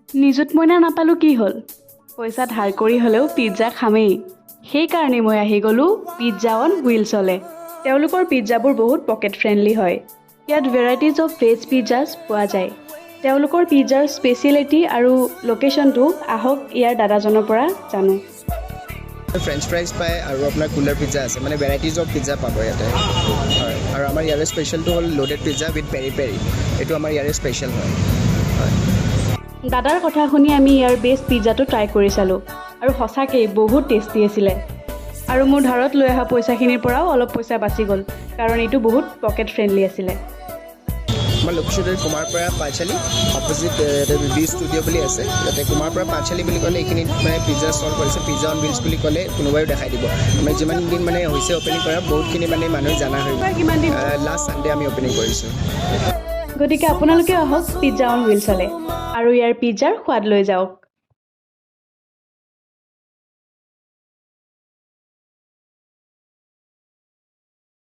নিযুত মইনা নাপালোঁ কি হ'ল পইচা ধাৰ কৰি হ'লেও পিজ্জা খামেই সেইকাৰণে মই আহি গ'লোঁ পিজ্জা অন হুইলছলৈ তেওঁলোকৰ পিজ্জাবোৰ বহুত পকেট ফ্ৰেণ্ডলি হয় ইয়াত ভেৰাইটিজ অফ ভেজ পিজ্জাজ পোৱা যায় তেওঁলোকৰ পিজ্জাৰ স্পেচিয়েলিটি আৰু লোকেশ্যনটো আহক ইয়াৰ দাদাজনৰ পৰা জানো ফ্ৰেঞ্চ ফ্ৰাইজ পায় আৰু আপোনাৰ কুলাৰ পিজ্জা আছে মানে ভেৰাইটিজ অফ পিজ্জা পাব ইয়াতে হয় আৰু আমাৰ ইয়াৰে স্পেচিয়েলটো হ'ল loaded pizza with peri peri এইটো আমাৰ ইয়াৰে স্পেচিয়েল হয় দাদাৰ কথা শুনি আমি ইয়াৰ বেষ্ট পিজ্জাটো ট্ৰাই কৰি চালোঁ আৰু সঁচাকেই বহুত টেষ্টি আছিলে আৰু মোৰ ধাৰত লৈ অহা পইচাখিনিৰ পৰাও অলপ পইচা বাচি গ'ল কাৰণ এইটো বহুত পকেট ফ্ৰেণ্ডলি আছিলে আমাৰ location Kumarpara পাঁচআলি opposite B studio' বুলি আছে ইয়াতে কুমাৰপাৰা পাঁচআলি বুলি ক'লে এইখিনিত মানে পিজ্জা ষ্টল কৰিছে পিজ্জা অন হুইলছ বুলি ক'লে কোনোবাইও দেখাই দিব আমি যিমান দিন মানে হৈছে অ'পেনিং কৰা বহুতখিনি মানে মানুহে জানা হৈ কিমান দিন লাষ্ট ছানডে আমি অ'পেনিং কৰিছোঁ গতিকে আপোনালোকে আহক পিজ্জা অন হুইলছলৈ আৰু ইয়াৰ পিজ্জাৰ সোৱাদ লৈ যাওক